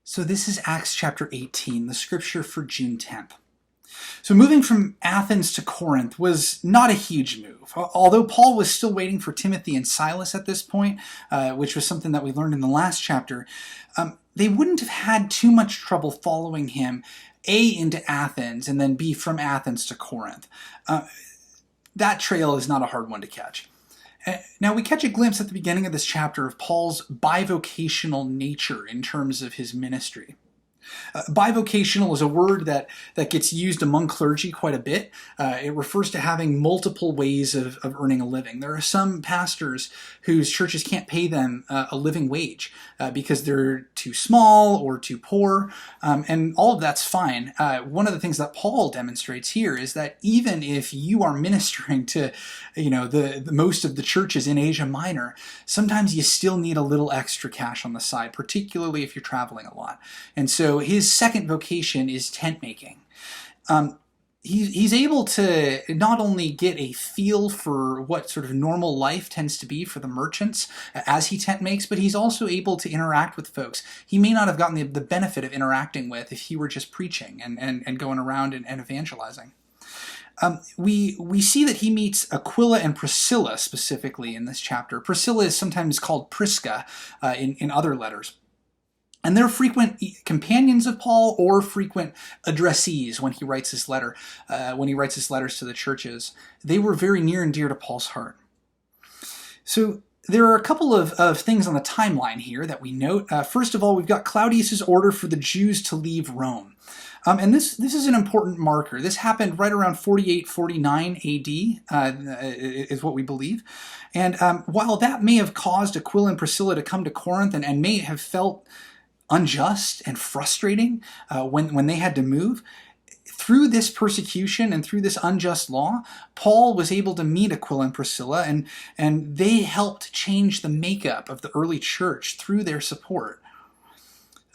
So this is Acts chapter 18, the scripture for June 10th. So moving from Athens to Corinth was not a huge move. Although Paul was still waiting for Timothy and Silas at this point, which was something that we learned in the last chapter, they wouldn't have had too much trouble following him, A, into Athens, and then B, from Athens to Corinth. That trail is not a hard one to catch. Now, we catch a glimpse at the beginning of this chapter of Paul's bivocational nature in terms of his ministry. Bivocational is a word that gets used among clergy quite a bit. It refers to having multiple ways of earning a living. There are some pastors whose churches can't pay them a living wage because they're too small or too poor, and all of that's fine. One of the things that Paul demonstrates here is that even if you are ministering to, the most of the churches in Asia Minor, sometimes you still need a little extra cash on the side, particularly if you're traveling a lot. And so his second vocation is tent making. He's able to not only get a feel for what sort of normal life tends to be for the merchants as he tent makes, but he's also able to interact with folks he may not have gotten the benefit of interacting with if he were just preaching and going around and evangelizing. We see that he meets Aquila and Priscilla specifically in this chapter. Priscilla is sometimes called Prisca in other letters. And they're frequent companions of Paul or frequent addressees when he writes his letter, when he writes his letters to the churches. They were very near and dear to Paul's heart. So there are a couple of things on the timeline here that we note. First of all, we've got Claudius's order for the Jews to leave Rome. And this is an important marker. This happened right around 48-49 AD, is what we believe. And while that may have caused Aquila and Priscilla to come to Corinth and may have felt unjust and frustrating when they had to move, through this persecution and through this unjust law, Paul was able to meet Aquila and Priscilla, and they helped change the makeup of the early church through their support.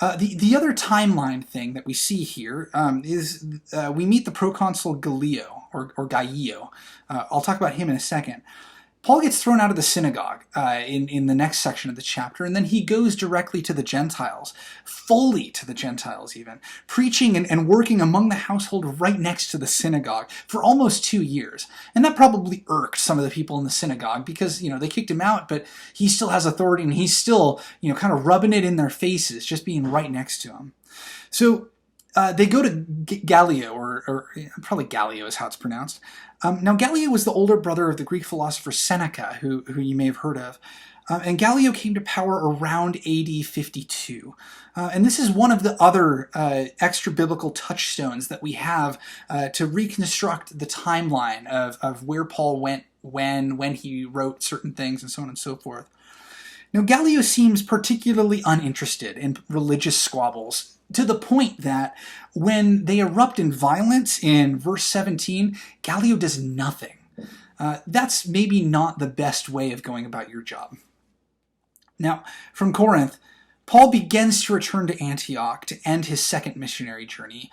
The other timeline thing that we see here is we meet the proconsul Gallio, or Gallio. I'll talk about him in a second. Paul gets thrown out of the synagogue in the next section of the chapter, and then he goes directly to the Gentiles, fully to the Gentiles even, preaching and working among the household right next to the synagogue for almost 2 years. And that probably irked some of the people in the synagogue because, they kicked him out, but he still has authority and he's still, kind of rubbing it in their faces, just being right next to them. So they go to Gallio, or probably Gallio is how it's pronounced. Now, Gallio was the older brother of the Greek philosopher Seneca, who you may have heard of. And Gallio came to power around AD 52. And this is one of the other extra-biblical touchstones that we have to reconstruct the timeline of where Paul went when he wrote certain things, and so on and so forth. Now, Gallio seems particularly uninterested in religious squabbles, to the point that when they erupt in violence in verse 17, Gallio does nothing. That's maybe not the best way of going about your job. Now, from Corinth, Paul begins to return to Antioch to end his second missionary journey.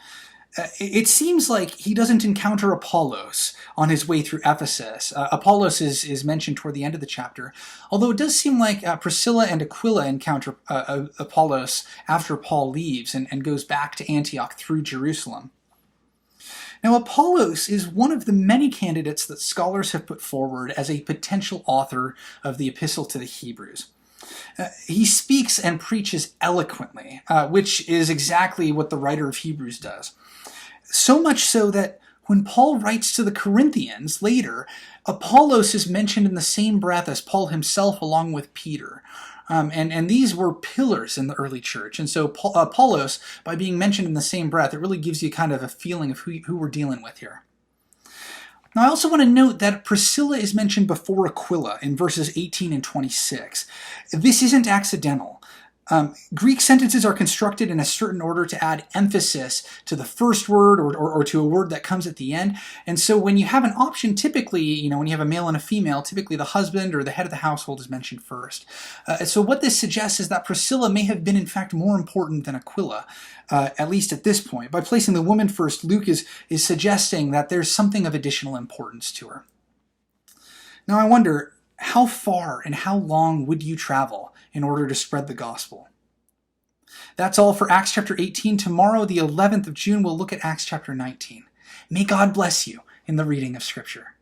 It seems like he doesn't encounter Apollos on his way through Ephesus. Apollos is mentioned toward the end of the chapter, although it does seem like Priscilla and Aquila encounter Apollos after Paul leaves and goes back to Antioch through Jerusalem. Now, Apollos is one of the many candidates that scholars have put forward as a potential author of the Epistle to the Hebrews. He speaks and preaches eloquently, which is exactly what the writer of Hebrews does. So much so that when Paul writes to the Corinthians later, Apollos is mentioned in the same breath as Paul himself along with Peter. And these were pillars in the early church. And so Apollos, by being mentioned in the same breath, it really gives you kind of a feeling of who we're dealing with here. Now, I also want to note that Priscilla is mentioned before Aquila in verses 18 and 26. This isn't accidental. Greek sentences are constructed in a certain order to add emphasis to the first word or to a word that comes at the end. And so when you have an option, typically, when you have a male and a female, typically the husband or the head of the household is mentioned first. So what this suggests is that Priscilla may have been, in fact, more important than Aquila, at least at this point. By placing the woman first, Luke is suggesting that there's something of additional importance to her. Now, I wonder, how far and how long would you travel in order to spread the gospel? That's all for Acts chapter 18. Tomorrow, the 11th of June, we'll look at Acts chapter 19. May God bless you in the reading of Scripture.